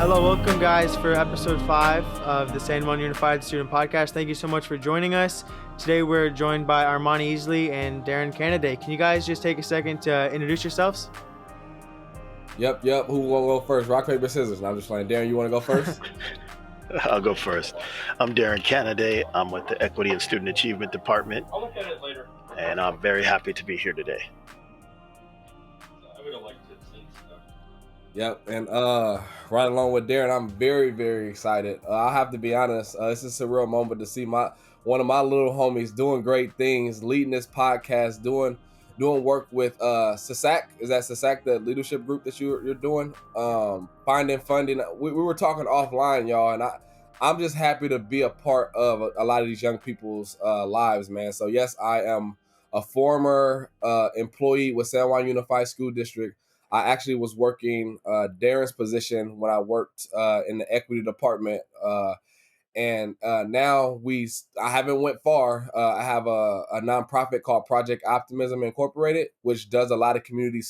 Hello, welcome guys for episode 5 of the San Juan Unified Student Podcast. Thank you so much for joining us. Today we're joined by Armoni Easley and Daren Canaday. Can you guys just take a second to introduce yourselves? Yep. Who will go first? Rock, paper, scissors. No, I'm just playing. Darren, you want to go first? I'll go first. I'm Daren Canaday. I'm with the Equity and Student Achievement Department. I'll look at it later. And I'm very happy to be here today. I would have liked it since. Yep. And right along with Darren, I'm very, very excited. I have to be honest. It's a surreal moment to see one of my little homies doing great things, leading this podcast, doing work with SASAC. Is that SASAC, the leadership group that you're doing? Finding funding. We were talking offline, y'all, and I'm just happy to be a part of a lot of these young people's lives, man. So yes, I am a former employee with San Juan Unified School District. I actually was working Darren's position when I worked in the equity department, and now I haven't went far. I have a nonprofit called Project Optimism Incorporated, which does a lot of community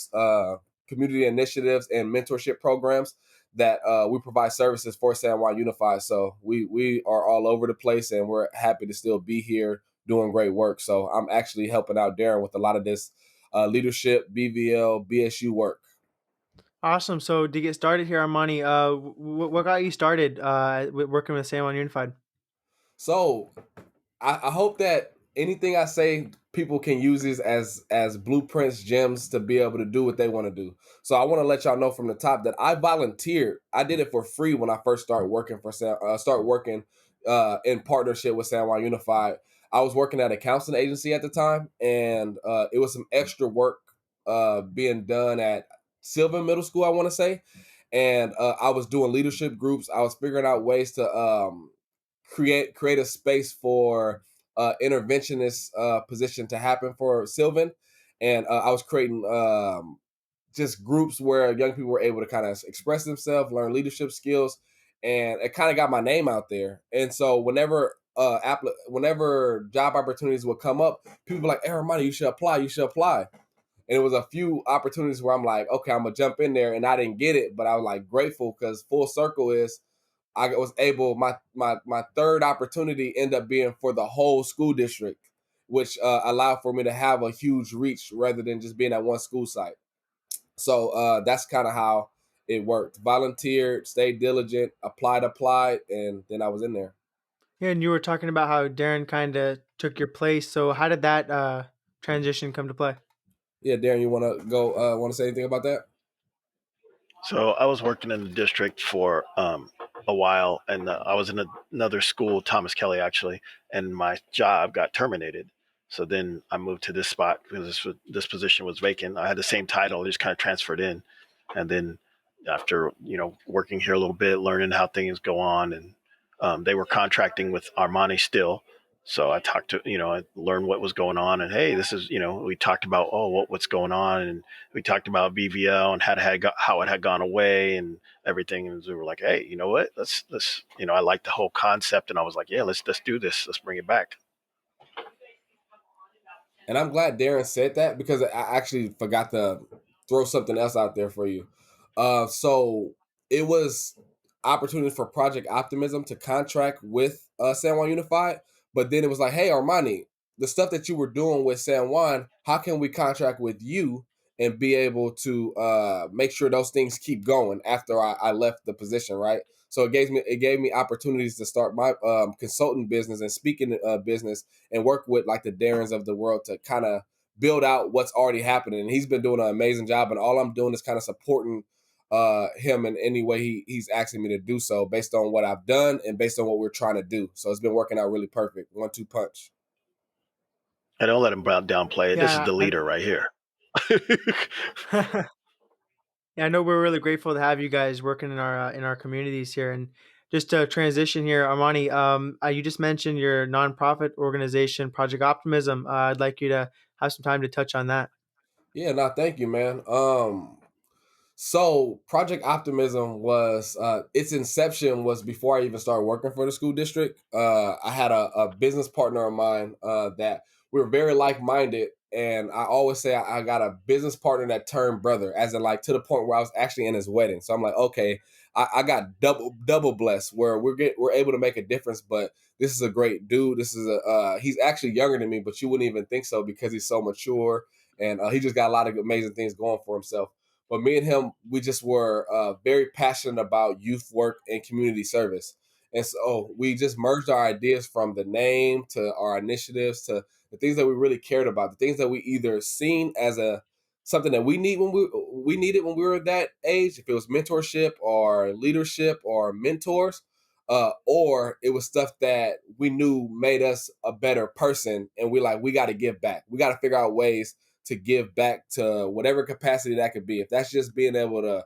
initiatives and mentorship programs that we provide services for San Juan Unified. So we are all over the place, and we're happy to still be here doing great work. So I'm actually helping out Daren with a lot of this leadership, BVL, BSU work. Awesome. So to get started here, Armoni, what got you started working with San Juan Unified? So I hope that anything I say, people can use these as blueprints, gems to be able to do what they want to do. So I want to let y'all know from the top that I volunteered. I did it for free when I first started working in partnership with San Juan Unified. I was working at a counseling agency at the time, and it was some extra work being done at Sylvan Middle School, I want to say. And I was doing leadership groups. I was figuring out ways to create a space for interventionist position to happen for Sylvan. And I was creating just groups where young people were able to kind of express themselves, learn leadership skills, and it kind of got my name out there. And so whenever job opportunities would come up, people were like, "Hey, Armoni, you should apply. And it was a few opportunities where I'm like, okay, I'm gonna jump in there, and I didn't get it, but I was like grateful because full circle is I was able, my third opportunity ended up being for the whole school district, which allowed for me to have a huge reach rather than just being at one school site. So that's kind of how it worked. Volunteered, stayed diligent, applied, and then I was in there. Yeah, and you were talking about how Daren kind of took your place. So how did that transition come to play? Yeah, Daren, you want to go? Want to say anything about that? So I was working in the district for a while, and I was in another school, Thomas Kelly actually, and my job got terminated. So then I moved to this spot because this position was vacant. I had the same title, I just kind of transferred in, and then after working here a little bit, learning how things go on, and they were contracting with Armoni still. So I talked to, I learned what was going on, and hey, this is, we talked about, what's going on, and we talked about BVL and how it had gone away and everything. And we were like, hey, you know what? Let's, I like the whole concept, and I was like, yeah, let's do this. Let's bring it back. And I'm glad Daren said that because I actually forgot to throw something else out there for you. So it was opportunity for Project Optimism to contract with San Juan Unified. But then it was like, hey, Armoni, the stuff that you were doing with San Juan, how can we contract with you and be able to make sure those things keep going after I left the position, right? So it gave me opportunities to start my consulting business and speaking business and work with like the Darens of the world to kind of build out what's already happening. And he's been doing an amazing job, and all I'm doing is kind of supporting him in any way he's asking me to do so based on what I've done and based on what we're trying to do. So it's been working out really perfect. 1-2 punch. I don't let him downplay it. This is the leader right here. Yeah, I know we're really grateful to have you guys working in our communities here. And just to transition here, Armoni, you just mentioned your nonprofit organization, Project Optimism. I'd like you to have some time to touch on that. Yeah, no, thank you, man. So Project Optimism was its inception was before I even started working for the school district. I had a business partner of mine that we were very like-minded, and I always say I got a business partner that turned brother, as in like to the point where I was actually in his wedding. So I'm like, okay, I got double blessed where we're able to make a difference. But this is a great dude. This is he's actually younger than me, but you wouldn't even think so because he's so mature and he just got a lot of amazing things going for himself. But me and him, we just were very passionate about youth work and community service. And so we just merged our ideas from the name to our initiatives to the things that we really cared about, the things that we either seen as a something that we need when we needed when we were that age, if it was mentorship or leadership or mentors, or it was stuff that we knew made us a better person, and we got to give back. We got to figure out ways to give back to whatever capacity that could be. If that's just being able to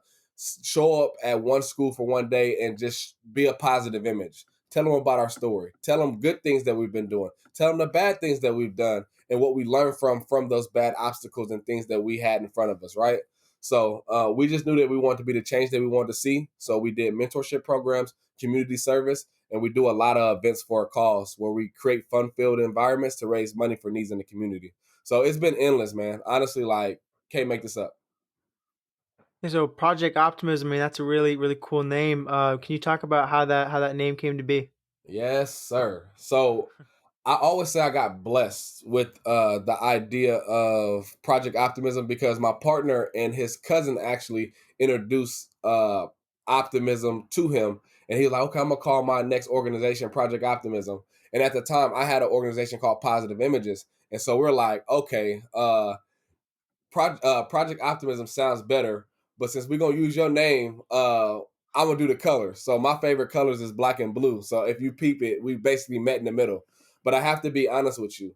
show up at one school for one day and just be a positive image. Tell them about our story. Tell them good things that we've been doing. Tell them the bad things that we've done and what we learned from those bad obstacles and things that we had in front of us, right? So we just knew that we wanted to be the change that we wanted to see. So we did mentorship programs, community service, and we do a lot of events for a cause where we create fun-filled environments to raise money for needs in the community. So it's been endless, man. Honestly, like, can't make this up. And so Project Optimism, I mean, that's a really cool name. Can you talk about how that name came to be? Yes, sir. So I always say I got blessed with the idea of Project Optimism because my partner and his cousin actually introduced optimism to him. And he was like, okay, I'm going to call my next organization Project Optimism. And at the time, I had an organization called Positive Images. And so we're like, okay, Project Optimism sounds better. But since we're going to use your name, I'm gonna do the colors. So my favorite colors is black and blue. So if you peep it, we basically met in the middle. But I have to be honest with you.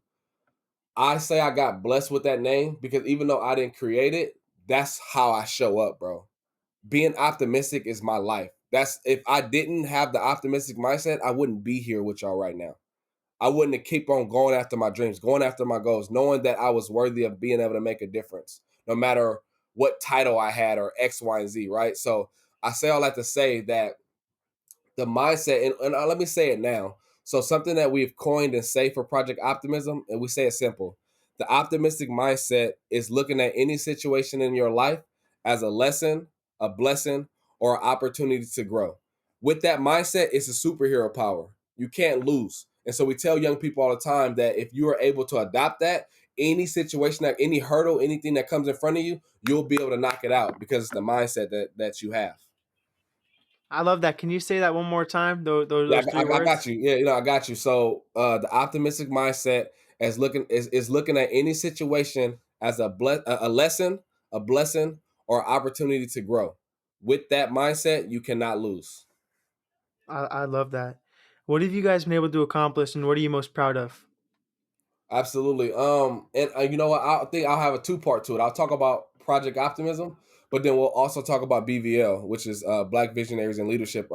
I say I got blessed with that name because even though I didn't create it, that's how I show up, bro. Being optimistic is my life. That's if I didn't have the optimistic mindset, I wouldn't be here with y'all right now. I wouldn't have keep on going after my dreams, going after my goals, knowing that I was worthy of being able to make a difference, no matter what title I had or X, Y, and Z, right? So I say all that to say that the mindset, and let me say it now. So something that we've coined and say for Project Optimism, and we say it simple. The optimistic mindset is looking at any situation in your life as a lesson, a blessing, or an opportunity to grow. With that mindset, it's a superhero power. You can't lose. And so we tell young people all the time that if you are able to adopt that, any situation, that any hurdle, anything that comes in front of you, you'll be able to knock it out because it's the mindset that you have. I love that. Can you say that one more time? Yeah, Those three I got words. you. Yeah, I got you. So the optimistic mindset is looking at any situation as a lesson, a blessing, or opportunity to grow. With that mindset, you cannot lose. I love that. What have you guys been able to accomplish, and what are you most proud of? Absolutely. And you know what? I think I'll have a two-part to it. I'll talk about Project Optimism, but then we'll also talk about BVL, which is Black Visionaries in Leadership.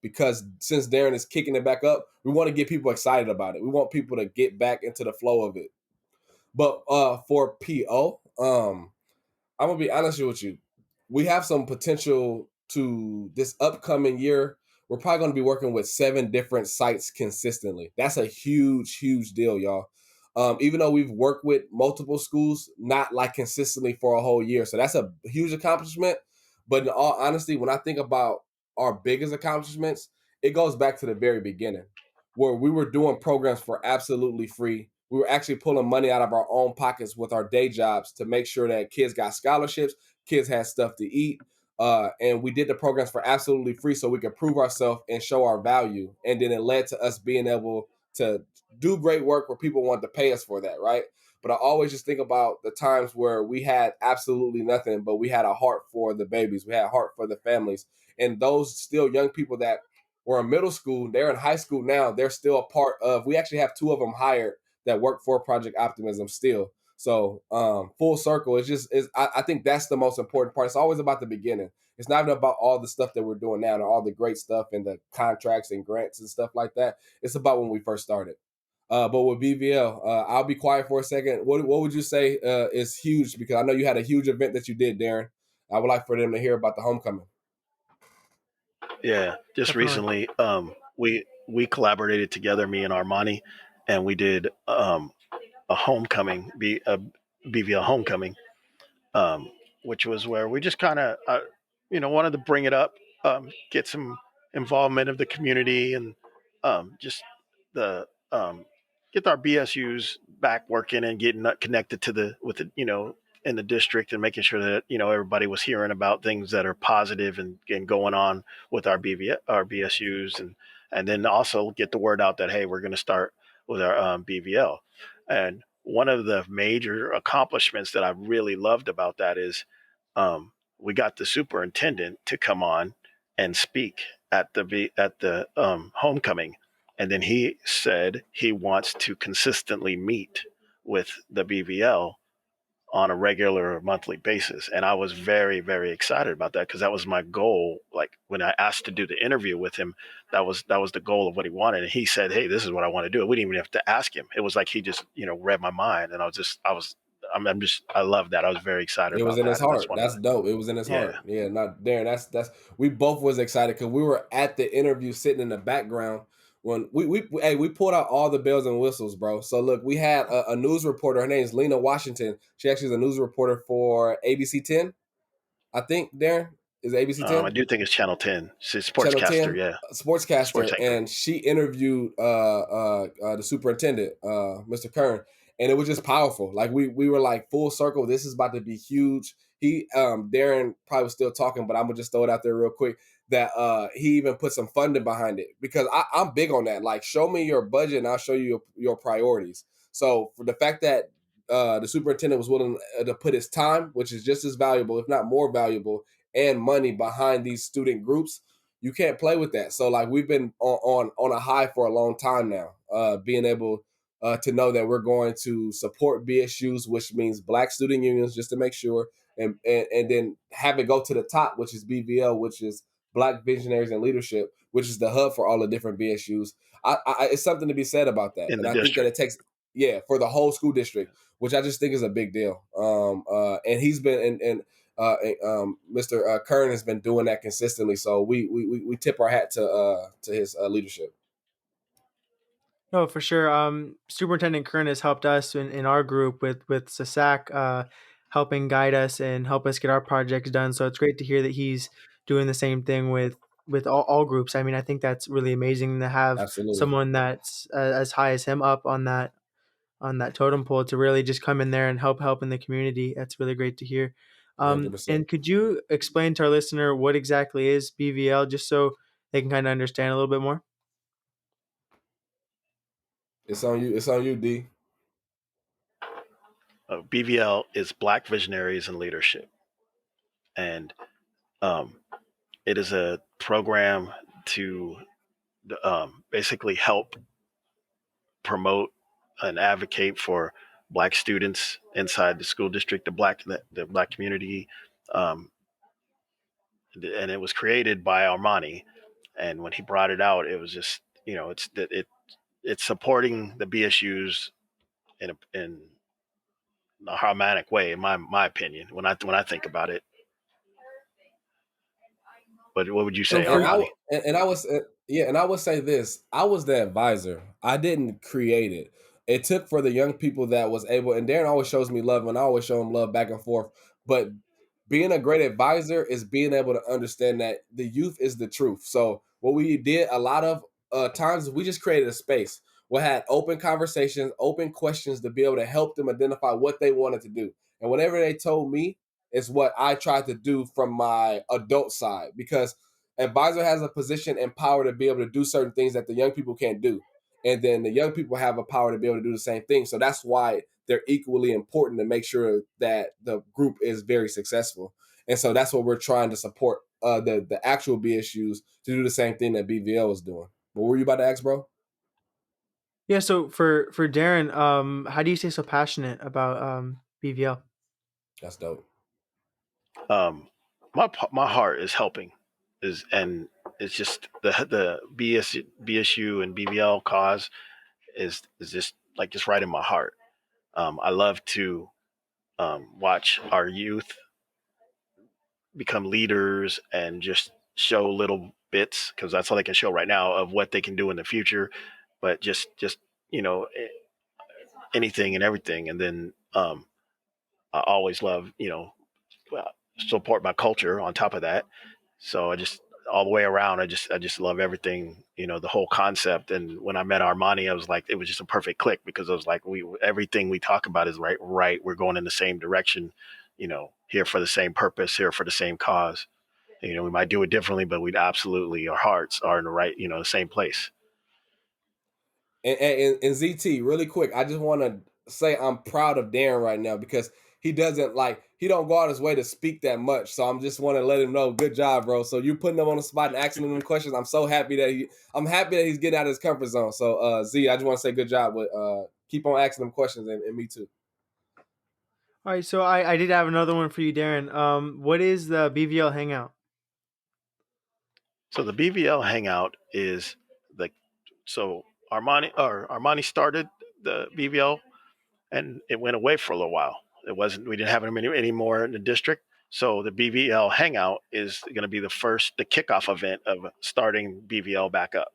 Because since Daren is kicking it back up, we want to get people excited about it. We want people to get back into the flow of it. But for PO, I'm gonna be honest with you. We have some potential to this upcoming year. We're probably gonna be working with 7 different sites consistently. That's a huge deal, y'all. Even though we've worked with multiple schools, not like consistently for a whole year. So that's a huge accomplishment. But in all honesty, when I think about our biggest accomplishments, it goes back to the very beginning where we were doing programs for absolutely free. We were actually pulling money out of our own pockets with our day jobs to make sure that kids got scholarships, kids had stuff to eat. And we did the programs for absolutely free so we could prove ourselves and show our value. And then it led to us being able to do great work where people wanted to pay us for that, right? But I always just think about the times where we had absolutely nothing, but we had a heart for the babies. We had a heart for the families. And those still young people that were in middle school, they're in high school now. They're still a part of. We actually have 2 of them hired that work for Project Optimism still. So full circle. It's just I think that's the most important part. It's always about the beginning. It's not even about all the stuff that we're doing now and all the great stuff and the contracts and grants and stuff like that. It's about when we first started. But with BVL, I'll be quiet for a second. What would you say is huge? Because I know you had a huge event that you did, Daren. I would like for them to hear about the homecoming. Yeah, just Definitely. recently, we collaborated together, me and Armoni, and we did a homecoming. BVL Homecoming, um, which was where we just kind of, wanted to bring it up, get some involvement of the community, and just the get our BSUs back working and getting connected to the with the in the district, and making sure that everybody was hearing about things that are positive and going on with our BSUs, and then also get the word out that, hey, we're going to start with our BVL. And one of the major accomplishments that I really loved about that is we got the superintendent to come on and speak at the homecoming, and then he said he wants to consistently meet with the BVL on a regular monthly basis. And I was very, very excited about that, because that was my goal. Like, when I asked to do the interview with him, that was the goal of what he wanted. And he said, hey, this is what I want to do. We didn't even have to ask him. It was like he just, read my mind. And I love that. I was very excited It was about in his that. And that's heart. one of That's the, dope. It was in his yeah. heart. Yeah, not Darren. That's we both was excited because we were at the interview sitting in the background when we pulled out all the bells and whistles, bro. So look, we had a news reporter. Her name is Lena Washington. She actually is a news reporter for ABC 10. I think Darren is it ABC I 10. do think it's Channel 10. She's a Channel sportscaster. 10 Yeah. Sports sportscaster, anchor. and she interviewed the superintendent, Mr. Kern, and it was just powerful. Like we were like full circle. This is about to be huge. He Darren probably was still talking, but I'm gonna just throw it out there real quick that he even put some funding behind it, because I'm big on that. Like, show me your budget and I'll show you your priorities. So for the fact that the superintendent was willing to put his time, which is just as valuable, if not more valuable, and money behind these student groups, you can't play with that. So like, we've been on a high for a long time now, being able to know that we're going to support BSUs, which means Black student unions, just to make sure, and then have it go to the top, which is BVL, which is Black Visionaries and Leadership, which is the hub for all the different BSUs. It's something to be said about that, In and the I think that district. it takes, yeah, for the whole school district, which I just think is a big deal. And he's been Mr. Kern has been doing that consistently. So we tip our hat to his leadership. No, for sure. Superintendent Kern has helped us in our group with SASAC, helping guide us and help us get our projects done. So it's great to hear that he's doing the same thing with all groups. I mean, I think that's really amazing to have Absolutely, someone that's as high as him up on that totem pole to really just come in there and help in the community. That's really great to hear. 100%. And could you explain to our listener what exactly is BVL, just so they can kind of understand a little bit more? It's on you. It's on you, D. BVL is Black Visionaries and Leadership. And um, it is a program to basically help promote and advocate for Black students inside the school district, the Black community. Um, and it was created by Armoni. And when he brought it out, it was just, it's supporting the BSUs in a harmonic way, in my opinion, when I think about it. But what would you So say, And for I Armani? and I was yeah, and I would say this: I was the advisor. I didn't create it. It took for the young people that was able. And Darren always shows me love, and I always show him love back and forth. But being a great advisor is being able to understand that the youth is the truth. So what we did a lot of times, we just created a space. We had open conversations, open questions to be able to help them identify what they wanted to do. And whenever they told me, is what I tried to do from my adult side, because advisor has a position and power to be able to do certain things that the young people can't do. And then the young people have a power to be able to do the same thing. So that's why they're equally important to make sure that the group is very successful. And so that's what we're trying to support the actual BSUs to do the same thing that BVL is doing. What were you about to ask, bro? Yeah, so for Darren, how do you stay so passionate about BVL? That's dope. Um, my heart is helping, and it's just the BSU and BVL cause is just right in my heart. I love to watch our youth become leaders and just show little bits, because that's all they can show right now of what they can do in the future. But just you know anything and everything, and then I always love, support my culture on top of that. So I just all the way around, I just love everything, the whole concept. And when I met Armani, I was like, it was just a perfect click because I was like, everything we talk about is right. We're going in the same direction, here for the same purpose, here for the same cause. We might do it differently, but we'd absolutely, our hearts are in the right, the same place. And ZT, really quick, I just want to say I'm proud of Daren right now because he don't go out his way to speak that much. So I'm just want to let him know, good job, bro. So you putting him on the spot and asking him questions. I'm so happy that I'm happy that he's getting out of his comfort zone. So Z, I just want to say good job with keep on asking him questions and me too. All right, so I did have another one for you, Daren. What is the BVL Hangout? So the BVL Hangout is so Armani started the BVL and it went away for a little while. We didn't have any anymore in the district. So the BVL Hangout is going to be the kickoff event of starting BVL back up.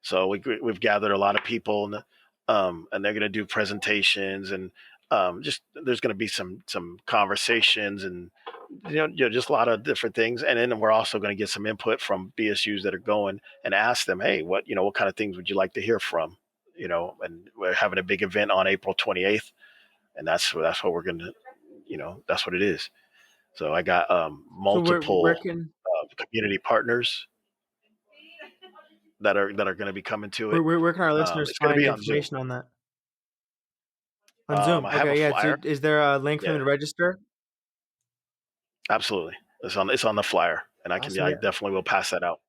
So we've gathered a lot of people, and they're going to do presentations and just there's going to be some conversations and just a lot of different things. And then we're also going to get some input from BSUs that are going and ask them, hey, what kind of things would you like to hear from? And we're having a big event on April 28th, and that's what we're going to, that's what it is. So I got So where multiple can community partners that are going to be coming to it. where can our listeners It's going to find be on Zoom. information on that? On Zoom. I have a Okay, yeah. So flyer. is there a link for them Yeah, to register? absolutely. It's on the flyer, and Awesome. I Yeah. definitely will pass that out.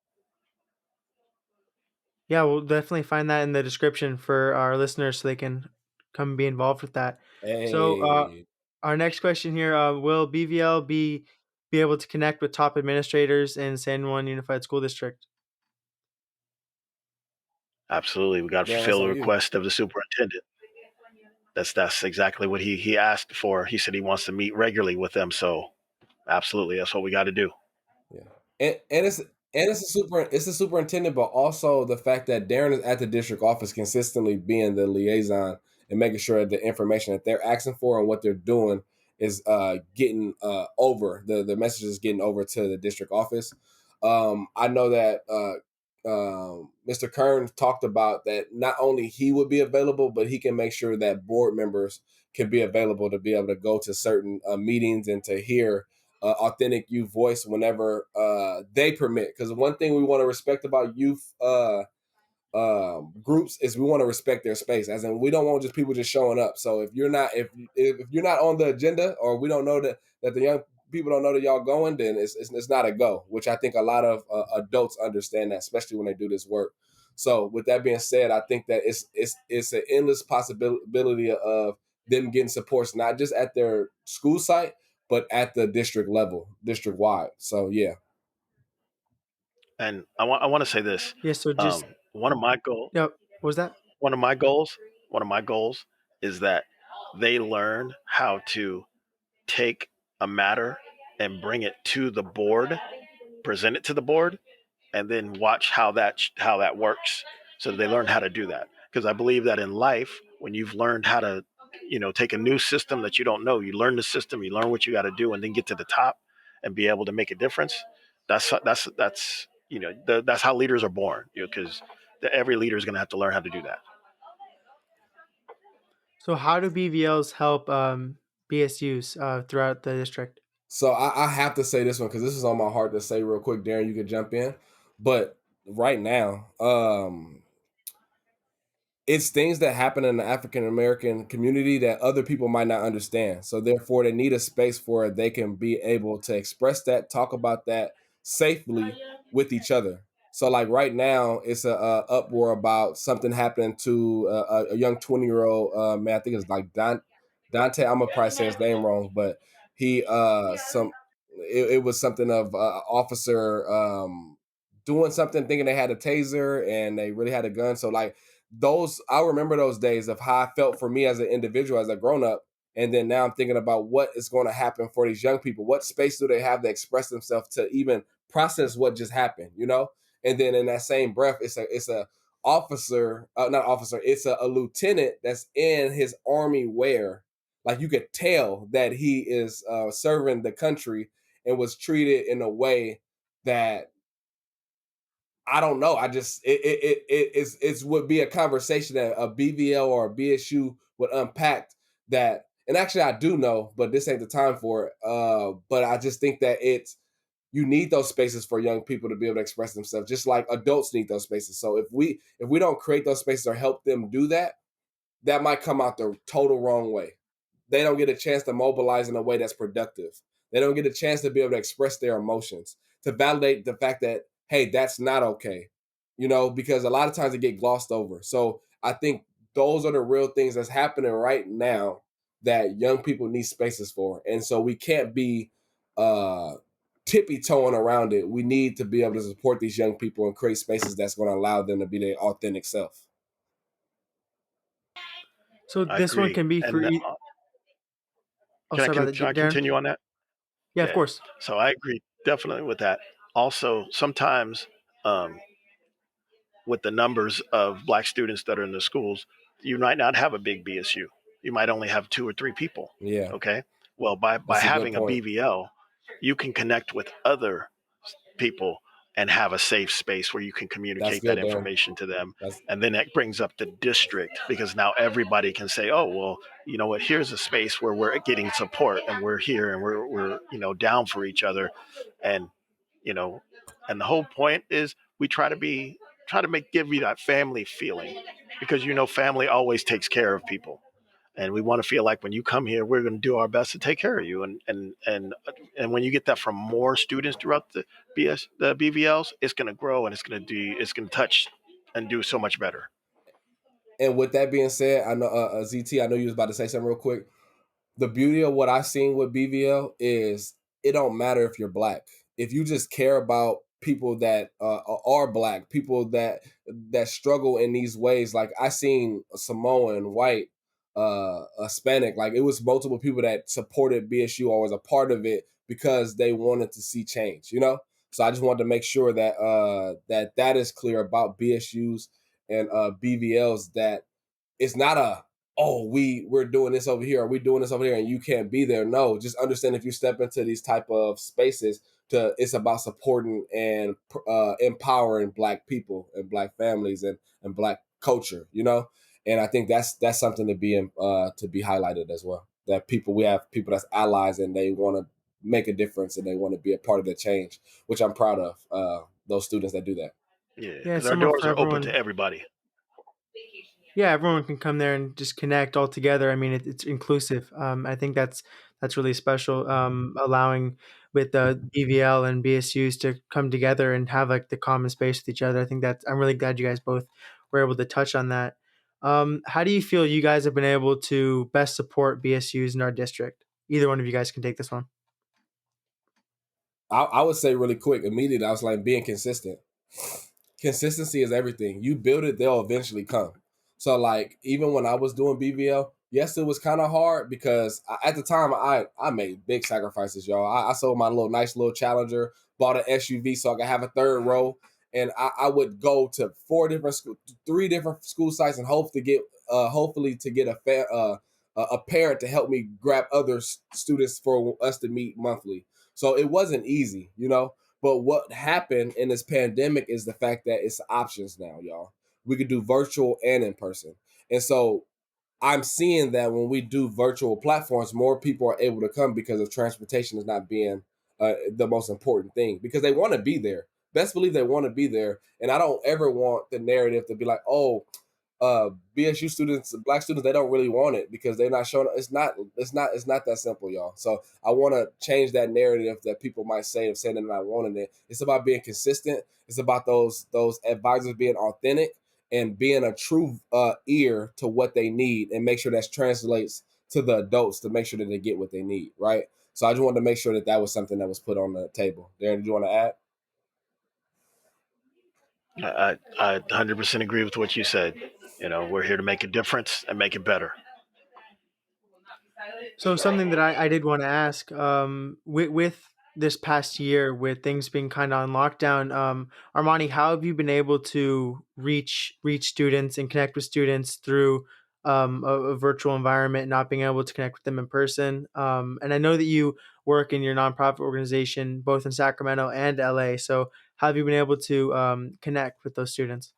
Yeah, we'll definitely find that in the description for our listeners so they can come and be involved with that. So Hey. our next question here, will BVL be able to connect with top administrators in San Juan Unified School District? Absolutely, we got to Dan, that's fulfill the on you. request of the superintendent. That's exactly what he asked for. He said he wants to meet regularly with them. So absolutely, that's what we got to do. Yeah, it's a superintendent, but also the fact that Daren is at the district office consistently being the liaison and making sure that the information that they're asking for and what they're doing is getting over the message is getting over to the district office. I know that Mr. Kern talked about that not only he would be available, but he can make sure that board members can be available to be able to go to certain meetings and to hear authentic youth voice whenever they permit. Because one thing we want to respect about youth groups is we want to respect their space. As in, we don't want just people just showing up. So if you're not on the agenda, or we don't know that the young people don't know that y'all going, then it's not a go. Which I think a lot of adults understand that, especially when they do this work. So with that being said, I think that it's an endless possibility of them getting supports not just at their school site, but at the district level, district wide. So yeah. And I want to say this. Yeah, so just One of my goal yep. What was that? one of my goals one of my goals is that they learn how to take a matter and bring it to the board, present it to the board, and then watch how that works, so that they learn how to do that. Because I believe that in life, when you've learned how to take a new system that you don't know, you learn the system, you learn what you got to do, and then get to the top and be able to make a difference. That's how leaders are born, because every leader is going to have to learn how to do that. So how do BVLs help BSUs throughout the district? So I have to say this one because this is on my heart to say real quick. Darren, you could jump in, but right now, it's things that happen in the African American community that other people might not understand. So therefore, they need a space where they can be able to express that, talk about that safely with each other. So like right now, it's a uproar about something happening to a young 20-year-old man. I think it's like Dante. I'm gonna probably say his name wrong, but he it was something of officer doing something, thinking they had a taser and they really had a gun. So like those, I remember those days of how I felt for me as an individual, as a grown up. And then now I'm thinking about what is going to happen for these young people. What space do they have to express themselves to even process what just happened, you know? And then in that same breath, it's a officer, not officer, it's a lieutenant that's in his army wear Like you could tell that he is serving the country and was treated in a way that I don't know. I just it would be a conversation that a BVL or a BSU would unpack that. And actually, I do know, but this ain't the time for it. But I just think that you need those spaces for young people to be able to express themselves, just like adults need those spaces. So if we don't create those spaces or help them do that, that might come out the total wrong way. They don't get a chance to mobilize in a way that's productive. They don't get a chance to be able to express their emotions, to validate the fact that, hey, that's not okay, because a lot of times it get glossed over. So I think those are the real things that's happening right now that young people need spaces for. And so we can't be uh, tippy toeing around it. We need to be able to support these young people and create spaces that's going to allow them to be their authentic self. So I this one agree. can be for. And Oh, sorry about can I that, Darren. continue on that? Yeah, of Yeah. course. So I agree definitely with that. Also, sometimes um, with the numbers of black students that are in the schools, you might not have a big BSU. You might only have 2 or 3 people. Yeah, Okay. Well, by that's a good having a point. BVL, you can connect with other people and have a safe space where you can That's communicate that good, Darren. information to them. That's And then that brings up the district because now everybody can say, oh, well, you know what, here's a space where we're getting support and we're here and we're down for each other. And, you know, and the whole point is we give you that family feeling because, family always takes care of people and we want to feel like when you come here, we're going to do our best to take care of you. And when you get that from more students throughout the BVLs, it's going to grow and it's going to touch and do so much better. And with that being said, I know ZT. I know you was about to say something real quick. The beauty of what I've seen with BVL is it don't matter if you're black. If you just care about people that are black, people that struggle in these ways, like I seen Samoan, white, Hispanic, like it was multiple people that supported BSU or was a part of it because they wanted to see change. So I just wanted to make sure that that is clear about BSUs and BVLs, that it's not a, oh, we're doing this over here, or we doing this over here and you can't be there. No, just understand if you step into these type of spaces, it's about supporting and empowering black people and black families and black culture. And I think that's something to be highlighted as well, that we have people that's allies and they want to make a difference and they want to be a part of the change, which I'm proud of, those students that do that. Yeah, Yeah, because our somewhere for doors are open to everyone. everybody. Yeah, everyone can come there and just connect all together. I mean, it's inclusive. I think that's really special. Allowing with the BVL and BSUs to come together and have like the common space with each other. I think I'm really glad you guys both were able to touch on that. How do you feel you guys have been able to best support BSUs in our district? Either one of you guys can take this one. I would say really quick, immediately, I was like, being consistent. Consistency is everything. You build it, they'll eventually come. So like even when I was doing BVL, yes, it was kind of hard because at the time I made big sacrifices, y'all. I sold my nice little Challenger, bought an SUV so I could have a third row, and I would go to three different school sites and hopefully to get a parent to help me grab other students for us to meet monthly. So it wasn't easy. But what happened in this pandemic is the fact that it's options now, y'all. We could do virtual and in person. And so I'm seeing that when we do virtual platforms, more people are able to come because of transportation is not being the most important thing, because they want to be there. Best believe they want to be there. And I don't ever want the narrative to be like, oh, BSU students, black students, they don't really want it because they're not showing. It's not that simple, y'all. So I want to change that narrative that people might say of saying they're not wanting it. It's about being consistent. It's about those advisors being authentic and being a true ear to what they need, and make sure that translates to the adults to make sure that they get what they need, right? So I just wanted to make sure that was something that was put on the table. Darren, did you want to add? I 100% agree with what you said. We're here to make a difference and make it better. So something that I did want to ask, with this past year, with things being kind of on lockdown, Armani, how have you been able to reach students and connect with students through a virtual environment, not being able to connect with them in person. And I know that you work in your nonprofit organization both in Sacramento and LA. So how have you been able to connect with those students?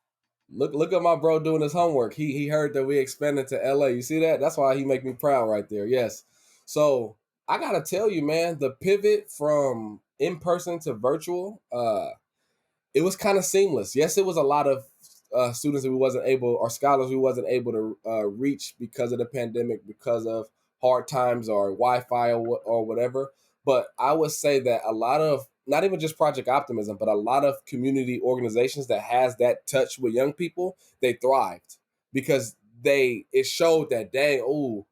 Look at my bro doing his homework. He heard that we expanded to LA. You see that? That's why he make me proud right there. Yes. So I gotta tell you, man, the pivot from in person to virtual, it was kind of seamless. Yes, it was a lot of students that we wasn't able, or scholars we wasn't able to reach because of the pandemic, because of hard times or Wi-Fi or whatever. But I would say that a lot of, not even just Project Optimism, but a lot of community organizations that has that touch with young people, they thrived because it showed that, dang, oh,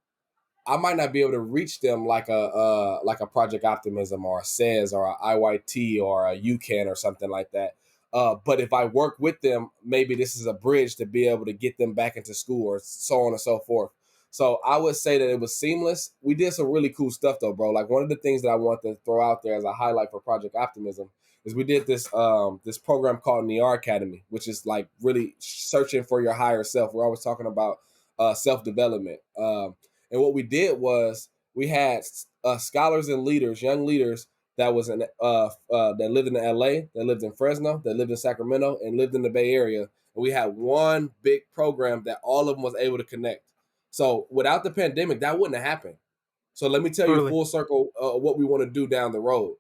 I might not be able to reach them like a Project Optimism or a SAYS or a IYT or a UCAN or something like that. But if I work with them, maybe this is a bridge to be able to get them back into school or so on and so forth. So I would say that it was seamless. We did some really cool stuff though, bro. Like one of the things that I want to throw out there as a highlight for Project Optimism is we did this program called NER Academy, which is like really searching for your higher self. We're always talking about self development. And what we did was we had scholars and leaders, young leaders that was in that lived in LA, that lived in Fresno, that lived in Sacramento, and lived in the Bay Area. And we had one big program that all of them was able to connect. So without the pandemic, that wouldn't have happened. So let me tell you Totally. full circle what we want to do down the road.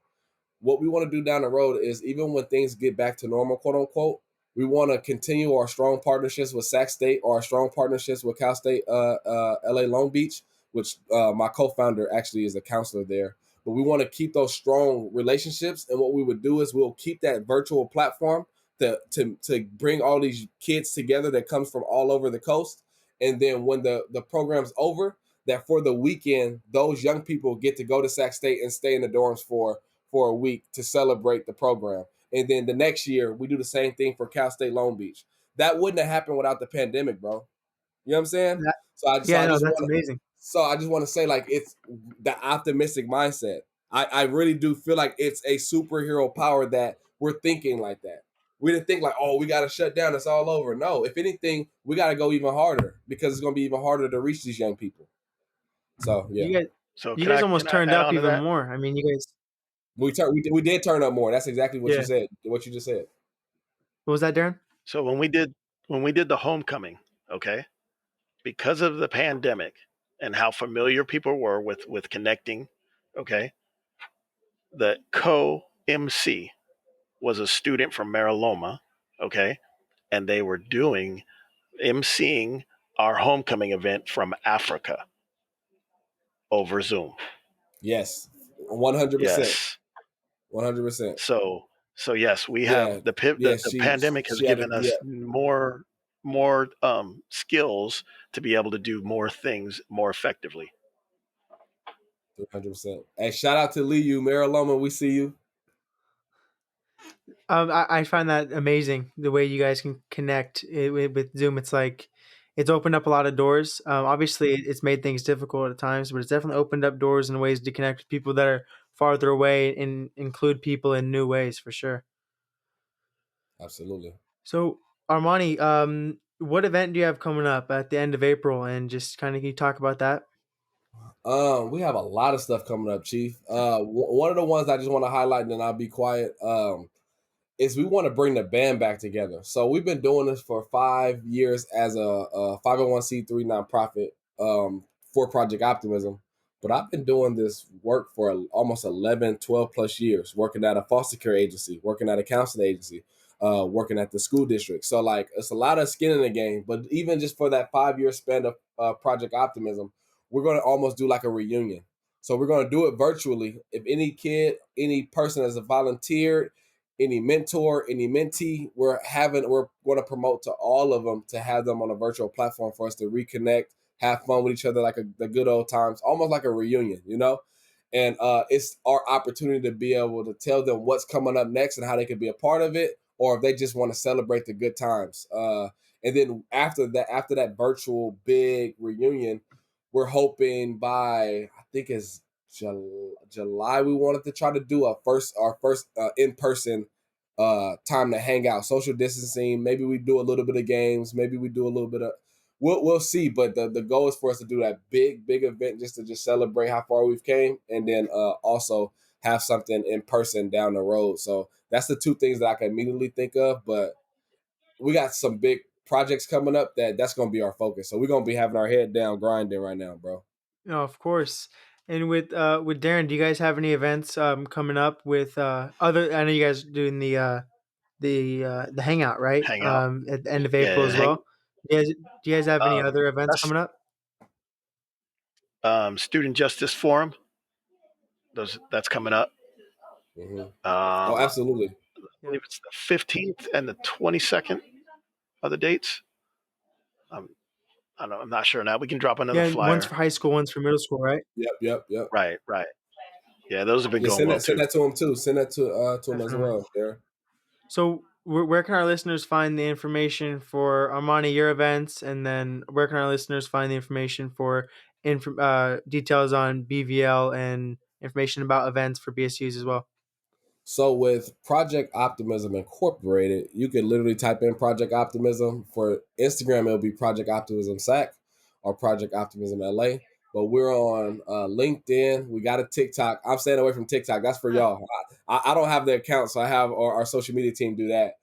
What we want to do down the road is even when things get back to normal, quote unquote, we want to continue our strong partnerships with Sac State or our strong partnerships with Cal State, LA Long Beach, which my co-founder actually is a counselor there. But we want to keep those strong relationships. And what we would do is we'll keep that virtual platform to bring all these kids together that comes from all over the coast. And then when the program's over, that for the weekend, those young people get to go to Sac State and stay in the dorms for a week to celebrate the program. And then the next year, we do the same thing for Cal State Long Beach. That wouldn't have happened without the pandemic, bro. You know what I'm saying? That, So yeah, I no, just that's want to amazing. say like it's the optimistic mindset. I really do feel like it's a superhero power that we're thinking like that. We didn't think like, oh, we got to shut down. It's all over. No, if anything, we got to go even harder because it's going to be even harder to reach these young people. So yeah, You guys, So you guys can almost I turned add up on to even that? more. I mean, you guys, we did turn up more. That's exactly what you yeah. said. What you just said. What was that, Darren? So when we did the homecoming, okay, because of the pandemic and how familiar people were with connecting, okay, the co-MC was a student from Mariloma, okay, and they were doing emceeing our homecoming event from Africa over Zoom. Yes, 100%, Yes. 100%. So yes, we Yeah, have yeah. the pandemic has She had a given yeah, us more skills to be able to do more things more effectively. 300%. Hey, shout out to Lee, you Mariloma. We see you. I find that amazing the way you guys can connect with Zoom. It's like it's opened up a lot of doors. Obviously, it's made things difficult at times, but it's definitely opened up doors and ways to connect with people that are farther away and include people in new ways for sure. Absolutely. So, Armani, what event do you have coming up at the end of April? And just kind of can you talk about that? We have a lot of stuff coming up, Chief. One of the ones I just want to highlight, and then I'll be quiet. Is we want to bring the band back together. So we've been doing this for 5 years as a 501c3 nonprofit for Project Optimism. But I've been doing this work for almost 11, 12 plus years, working at a foster care agency, working at a counseling agency, working at the school district. So like it's a lot of skin in the game. But even just for that 5 year span of Project Optimism, we're going to almost do like a reunion. So we're going to do it virtually. If any kid, any person has volunteered, any mentor, any mentee, we're going to promote to all of them to have them on a virtual platform for us to reconnect, have fun with each other like the good old times, almost like a reunion, you know? And it's our opportunity to be able to tell them what's coming up next and how they can be a part of it, or if they just want to celebrate the good times. And then after that virtual big reunion, we're hoping by I think it's July we wanted to try to do our first in person time to hang out, social distancing. Maybe we do a little bit of games. Maybe we do a little bit of we'll see. But the goal is for us to do that big event just to just celebrate how far we've came, and then also have something in person down the road. So that's the two things that I can immediately think of. But we got some big projects coming up that's going to be our focus. So we're going to be having our head down grinding right now, bro. No, of course. And with Daren, do you guys have any events coming up with other? I know you guys doing the hangout, right? Hangout. At the end of April Yeah, as well. Do you guys have any other events that's coming up? Student Justice Forum. That's coming up. Mm-hmm. Oh, I absolutely. Yeah. believe it's the 15th and the 22nd are the dates. I don't know, I'm not sure now. We can drop another Yeah, one's flyer. for high school, one's for middle school, right? Yep. Right. Yeah, those have been Yeah, going well send too. that to him too. Send that to him as Definitely. well. There. So, where can our listeners find the information for Armani your events, and then where can our listeners find the information for details on BVL and information about events for BSUs as well? So with Project Optimism Incorporated, you can literally type in Project Optimism. For Instagram, it'll be Project Optimism SAC or Project Optimism LA. But we're on LinkedIn. We got a TikTok. I'm staying away from TikTok. That's for y'all. I don't have the account, so I have our social media team do that.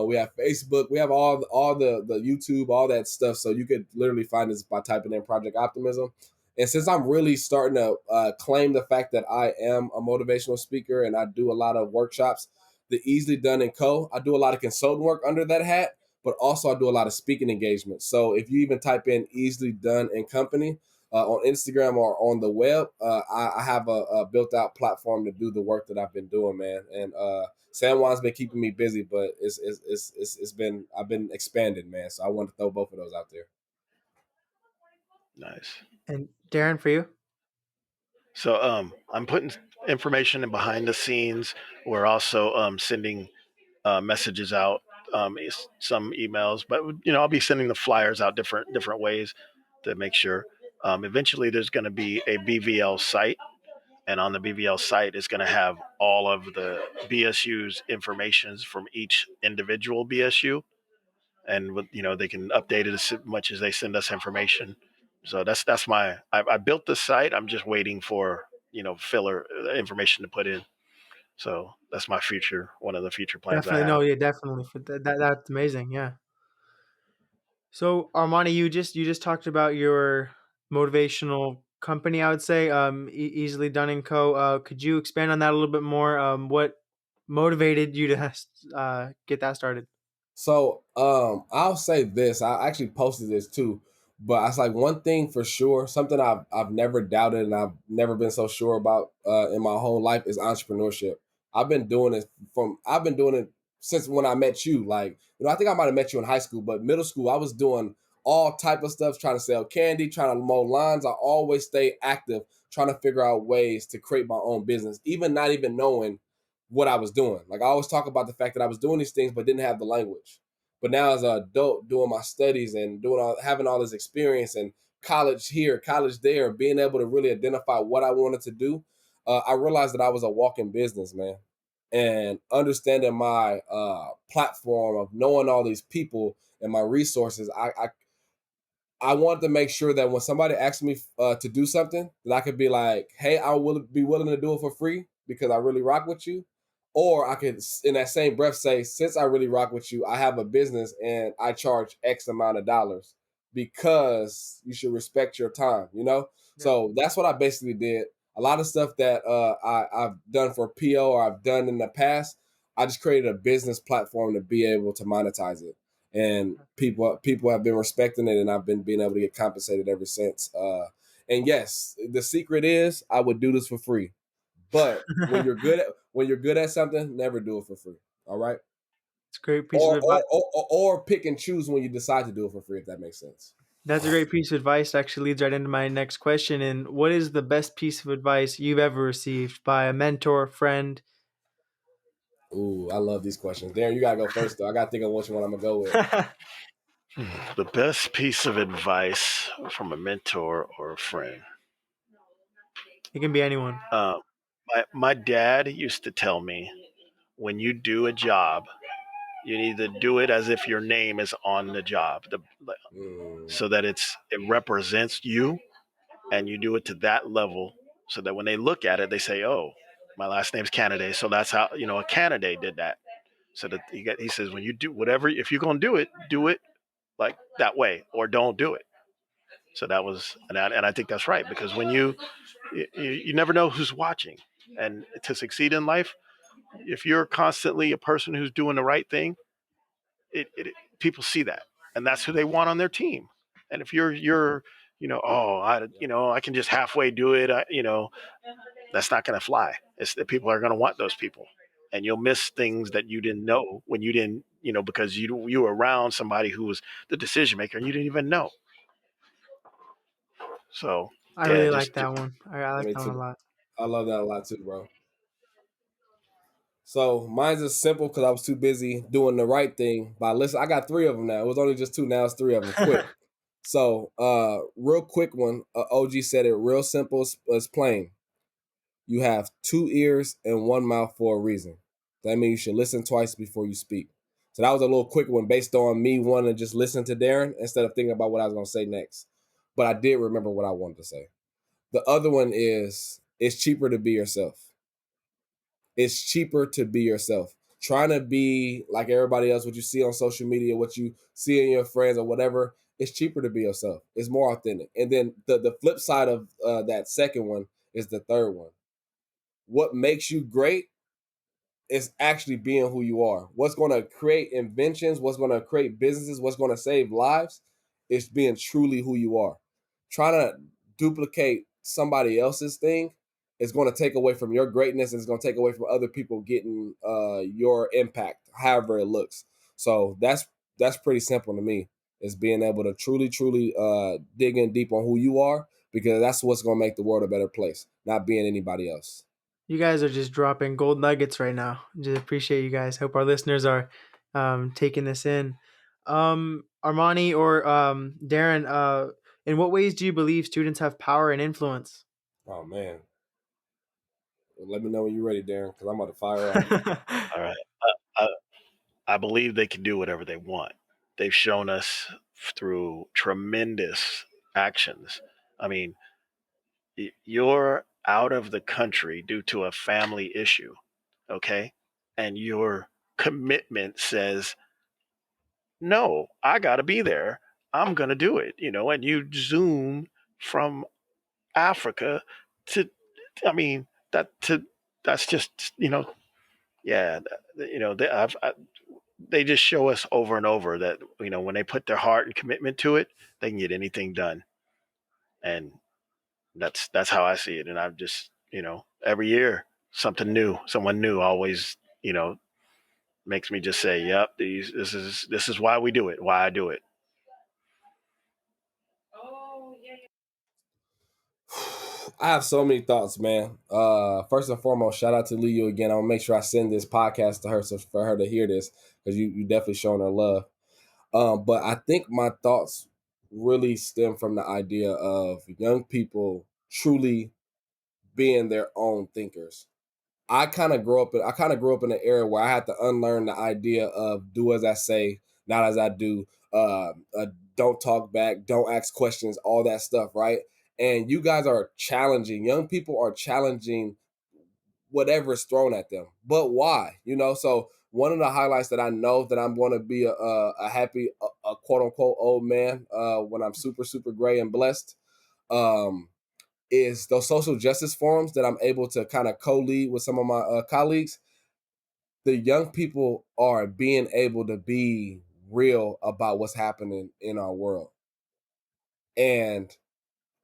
We have Facebook. We have all the YouTube, all that stuff. So you could literally find us by typing in Project Optimism. And since I'm really starting to claim the fact that I am a motivational speaker and I do a lot of workshops, the Easley Done Co. I do a lot of consulting work under that hat, but also I do a lot of speaking engagements. So if you even type in Easley Done and Company on Instagram or on the web, I have a built out platform to do the work that I've been doing, man. And San Juan's been keeping me busy, but it's been I've been expanded, man. So I want to throw both of those out there. Nice. And Daren, for you? So I'm putting information in behind the scenes. We're also sending messages out, some emails, but I'll be sending the flyers out different ways to make sure. Eventually, there's going to be a BVL site, and on the BVL site is going to have all of the BSU's informations from each individual BSU, and they can update it as much as they send us information. So that's I built the site. I'm just waiting for filler information to put in. So that's my future. One of the future plans I Definitely, no, have. yeah, definitely. For that's amazing. Yeah. So Armani, you just talked about your motivational company. I would say, Easily Done and Co. Could you expand on that a little bit more? What motivated you to get that started? So I'll say this. I actually posted this too, but I was like one thing for sure, something I've never doubted and I've never been so sure about in my whole life is entrepreneurship. I've been doing it since when I met you. Like, I think I might have met you in high school, but middle school I was doing all type of stuff, trying to sell candy, trying to mow lawns. I always stay active, trying to figure out ways to create my own business, even not even knowing what I was doing. Like I always talk about the fact that I was doing these things but didn't have the language. But now as an adult doing my studies and having all this experience and college here, college there, being able to really identify what I wanted to do, I realized that I was a walking business, man. And understanding my platform of knowing all these people and my resources, I wanted to make sure that when somebody asked me to do something, that I could be like, "Hey, I will be willing to do it for free because I really rock with you," or I could, in that same breath, say, "Since I really rock with you, I have a business and I charge X amount of dollars because you should respect your time." Yeah, So that's what I basically did. A lot of stuff that I've done for PO or I've done in the past, I just created a business platform to be able to monetize it, and people have been respecting it, and I've been being able to get compensated ever since. And yes, the secret is I would do this for free, but when you're good at something, never do it for free. All right, it's a great piece of advice. or pick and choose when you decide to do it for free, if that makes sense. That's a great piece of advice. Actually, leads right into my next question. And what is the best piece of advice you've ever received by a mentor, friend? Ooh, I love these questions. Darren, you gotta go first though. I gotta think of which one I'm gonna go with. The best piece of advice from a mentor or a friend. It can be anyone. My dad used to tell me, when you do a job, You need to do it as if your name is on the job, so that it represents you, and you do it to that level, so that when they look at it, they say, "Oh, my last name's Canaday." So that's how a Canaday did that. So that he says, when you do whatever, if you're gonna do it like that way, or don't do it. So that was, and I think that's right, because when you never know who's watching, and to succeed in life, if you're constantly a person who's doing the right thing, people see that, and that's who they want on their team. And if you're oh, I can just halfway do it, that's not going to fly. It's that people are going to want those people, and you'll miss things that you didn't know when you didn't, because you were around somebody who was the decision maker and you didn't even know. So I yeah, really just like that one. I like Me that one a too. lot. I love that a lot too, bro. So mine's just simple because I was too busy doing the right thing. By listen, I got 3 of them now. It was only just 2. Now it's 3 of them. Quick. So, real quick one. OG said it real simple as plain. You have 2 ears and 1 mouth for a reason. That means you should listen twice before you speak. So that was a little quick one based on me wanting to just listen to Daren instead of thinking about what I was going to say next. But I did remember what I wanted to say. The other one is, it's cheaper to be yourself. It's cheaper to be yourself. Trying to be like everybody else, what you see on social media, what you see in your friends or whatever, it's cheaper to be yourself. It's more authentic. And then the flip side of that second one is the third one. What makes you great is actually being who you are. What's going to create inventions, what's going to create businesses, what's going to save lives is being truly who you are. Trying to duplicate somebody else's thing is going to take away from your greatness, and it's going to take away from other people getting your impact, however it looks. So that's pretty simple to me. Is being able to truly dig in deep on who you are, because that's what's going to make the world a better place, not being anybody else. You guys are just dropping gold nuggets right now. Just appreciate you guys. Hope our listeners are taking this in. Armani or Daren, in what ways do you believe students have power and influence? Oh man, let me know when you're ready, Darren, because I'm about to fire off. all right. I, I believe they can do whatever they want. They've shown us through tremendous actions. I mean, you're out of the country due to a family issue, okay? And your commitment says, no, I got to be there. I'm going to do it, and you zoom from Africa to, I mean, that's just, yeah, they just show us over and over that, when they put their heart and commitment to it, they can get anything done. And that's how I see it. And I've just, every year something new, someone new always, makes me just say, "Yep, this is why we do it, why I do it." I have so many thoughts, man. First and foremost, shout out to Leo again. I'm gonna make sure I send this podcast to her so for her to hear this, because you definitely showing her love. But I think my thoughts really stem from the idea of young people truly being their own thinkers. I kind of grew up in an era where I had to unlearn the idea of do as I say, not as I do. Don't talk back, don't ask questions, all that stuff, right? And you guys are challenging. Young people are challenging whatever is thrown at them. But why? So one of the highlights that I know that I'm going to be a happy, a quote unquote old man when I'm super gray and blessed. Is those social justice forums that I'm able to kind of co-lead with some of my colleagues. The young people are being able to be real about what's happening in our world. And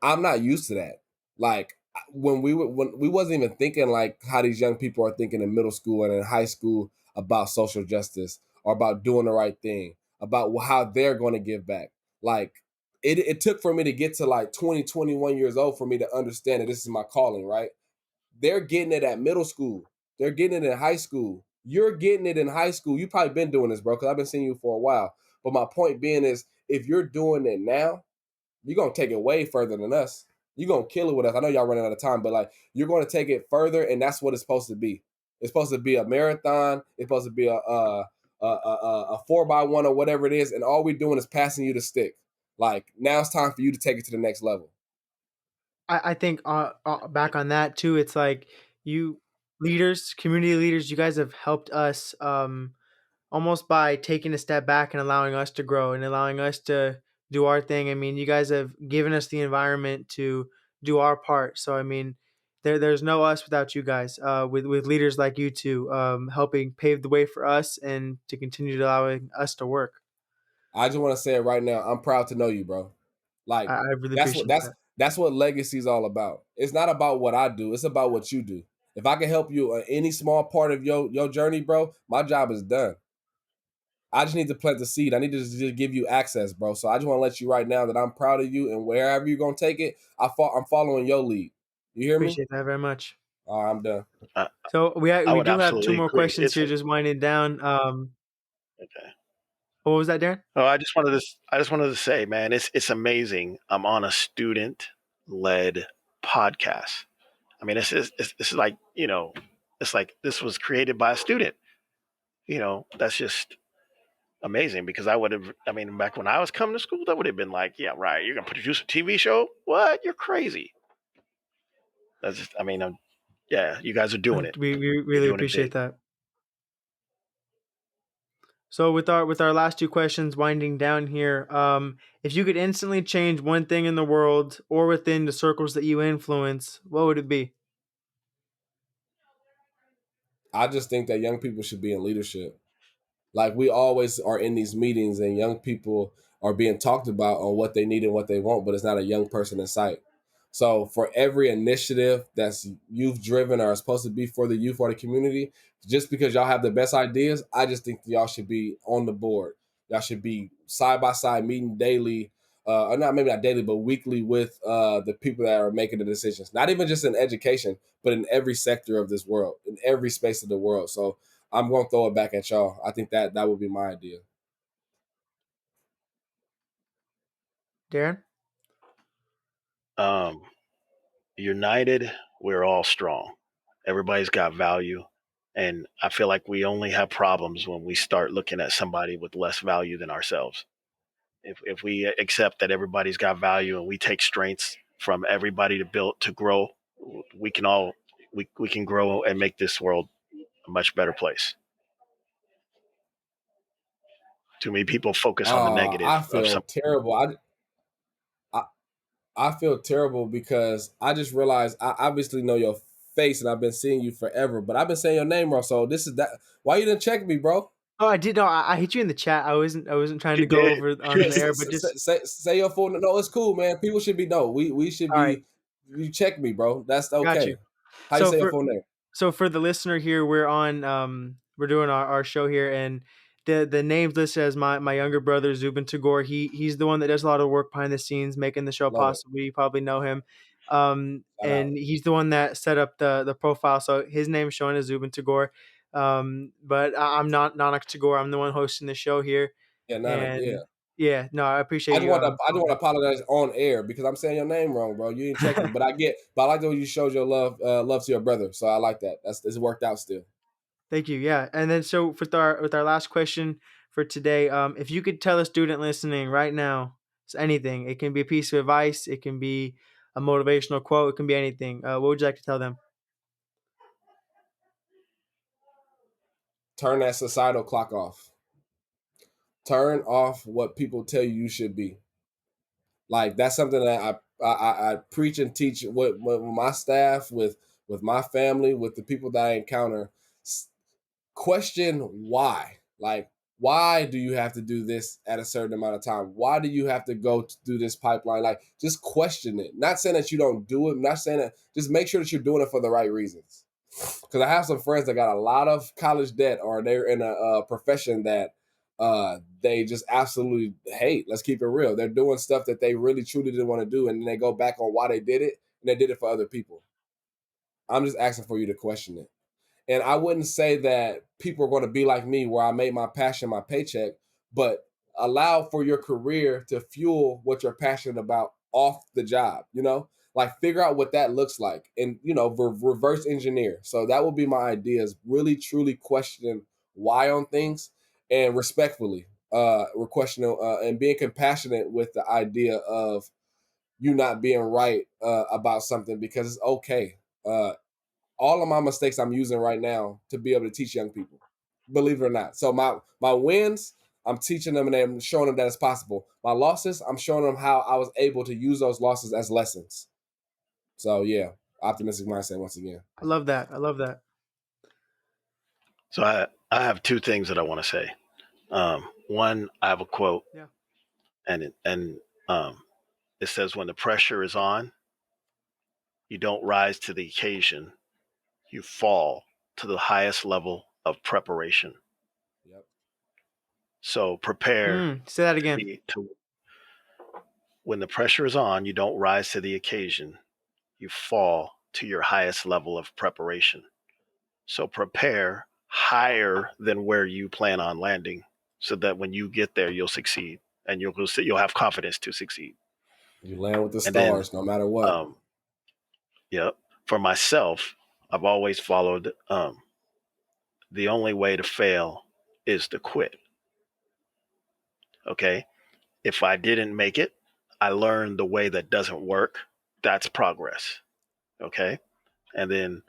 I'm not used to that. Like when we wasn't even thinking like how these young people are thinking in middle school and in high school about social justice or about doing the right thing, about how they're going to give back. Like it took for me to get to like 20, 21 years old for me to understand that this is my calling, right? They're getting it at middle school. They're getting it in high school. You're getting it in high school. You've probably been doing this, bro, because I've been seeing you for a while. But my point being is, if you're doing it now, you're going to take it way further than us. You're going to kill it with us. I know y'all running out of time, but like you're going to take it further, and that's what it's supposed to be. It's supposed to be a marathon. It's supposed to be a 4x1 or whatever it is, and all we're doing is passing you the stick. Like, now it's time for you to take it to the next level. I think back on that too, it's like you leaders, community leaders, you guys have helped us almost by taking a step back and allowing us to grow and allowing us to do our thing. I mean, you guys have given us the environment to do our part. So I mean, there's no us without you guys. With leaders like you two, helping pave the way for us and to continue to allowing us to work. I just want to say it right now. I'm proud to know you, bro. Like, I really that's what appreciate that's that. that's what legacy is all about. It's not about what I do. It's about what you do. If I can help you on any small part of your journey, bro, my job is done. I just need to plant the seed. I need to just give you access, bro. So I just want to let you right now that I'm proud of you, and wherever you're gonna take it, I'm following your lead. You hear me? Appreciate that very much. All right, I'm done. I, So I we would do have two absolutely more agree. questions here, just winding down. Okay. What was that, Darren? Oh, I just wanted to say, man, it's amazing. I'm on a student led podcast. I mean, it's like, it's like this was created by a student. That's just amazing because I mean, back when I was coming to school, that would have been like, yeah, right. You're going to produce a TV show? What? You're crazy. That's just, I mean, yeah, you guys are doing it. We You're really doing it appreciate big. that. So with our last two questions winding down here, if you could instantly change one thing in the world or within the circles that you influence, what would it be? I just think that young people should be in leadership. Like, we always are in these meetings and young people are being talked about on what they need and what they want, but it's not a young person in sight. So for every initiative that's youth driven or is supposed to be for the youth or the community, just because y'all have the best ideas, I just think y'all should be on the board. Y'all should be side by side meeting daily, or not, maybe not daily, but weekly with the people that are making the decisions. Not even just in education, but in every sector of this world, in every space of the world. So I'm going to throw it back at y'all. I think that would be my idea. Darren? Um, United, we're all strong. Everybody's got value. And I feel like we only have problems when we start looking at somebody with less value than ourselves. If we accept that everybody's got value and we take strengths from everybody to build to grow, we can all we can grow and make this world a much better place. Too many people focus on the I negative of feel some. terrible. I I feel terrible because I just realized I obviously know your face and I've been seeing you forever, but I've been saying your name wrong. So this is that. Why you didn't check me, bro? Oh, I did. No, I hit you in the chat. I wasn't trying You to go did. over on the air, but Say, just say your full. No, it's cool, man. People should be no. We should all right. be. You check me, bro. That's Got you. okay. How you So say your for full name? So for the listener here, we're doing our show here, and the names listed as my younger brother Zubin Tagore. He's the one that does a lot of work behind the scenes, making the show Love it. possible. You probably know him, Shout out. and he's the one that set up the profile. So his name is showing as Zubin Tagore, but I'm not Nanik Tagore. I'm the one hosting the show here, Yeah, Nanik. Yeah. and yeah, no, I appreciate you. I just want to apologize on air because I'm saying your name wrong, bro. You didn't check me, but but I like the way you showed your love to your brother. So I like that. It's worked out still. Thank you. Yeah, and then so with our last question for today, if you could tell a student listening right now, it's anything. It can be a piece of advice. It can be a motivational quote. It can be anything. What would you like to tell them? Turn that societal clock off. Turn off what people tell you should be. Like, that's something that I preach and teach with my staff, with my family, with the people that I encounter. Question why. Like, why do you have to do this at a certain amount of time? Why do you have to go to do this pipeline? Like, just question it. Not saying that you don't do it. Not saying that. Just make sure that you're doing it for the right reasons. Because I have some friends that got a lot of college debt, or they're in a profession that they just absolutely hate. Let's keep it real. They're doing stuff that they really truly didn't want to do, and then they go back on why they did it, and they did it for other people. I'm just asking for you to question it. And I wouldn't say that people are going to be like me where I made my passion my paycheck, but allow for your career to fuel what you're passionate about off the job, Like, figure out what that looks like and, reverse engineer. So that would be my idea, is really truly question why on things and respectfully, questioning and being compassionate with the idea of you not being right about something, because it's okay. All of my mistakes I'm using right now to be able to teach young people, believe it or not. So my wins, I'm teaching them and I'm showing them that it's possible. My losses, I'm showing them how I was able to use those losses as lessons. So yeah, optimistic mindset once again. I love that. I love that. So I have two things that I want to say. One, I have a quote, Yeah. and it says, "When the pressure is on, you don't rise to the occasion; you fall to the highest level of preparation." Yep. So prepare Say that to again. be to when the pressure is on, you don't rise to the occasion; you fall to your highest level of preparation. So prepare higher than where you plan on landing, so that when you get there, you'll succeed, and you'll have confidence to succeed. You land with the And then, stars no matter what. Yeah, for myself, I've always followed the only way to fail is to quit. Okay. If I didn't make it, I learned the way that doesn't work. That's progress. Okay. And then,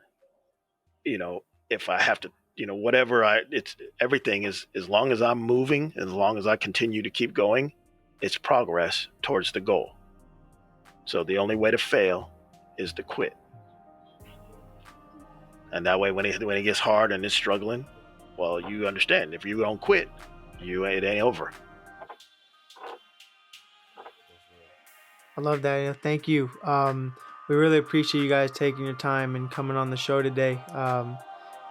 if I have to, whatever it's everything is, as long as I'm moving, as long as I continue to keep going, it's progress towards the goal. So the only way to fail is to quit. And that way, when it gets hard and it's struggling, well, you understand. If you don't quit, it ain't over. I love that. Thank you. We really appreciate you guys taking your time and coming on the show today.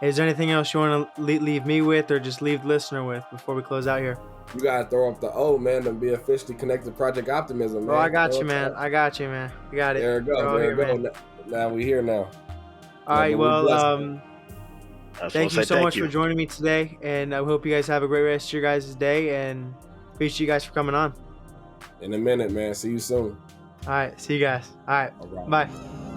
Is there anything else you want to leave me with, or just leave the listener with before we close out here? You gotta throw up the O, man, and be officially connected to Project Optimism, man. Oh, I got you, man. I got you, man. We got it. There we go. We're all There here, we go. man. Now we here now. All right. But we Well, blessed. I just want thank to you say so thank much you. for joining me today, and I hope you guys have a great rest of your guys' day, and appreciate you guys for coming on. In a minute, man. See you soon. All right. See you guys. All right. All right. Bye.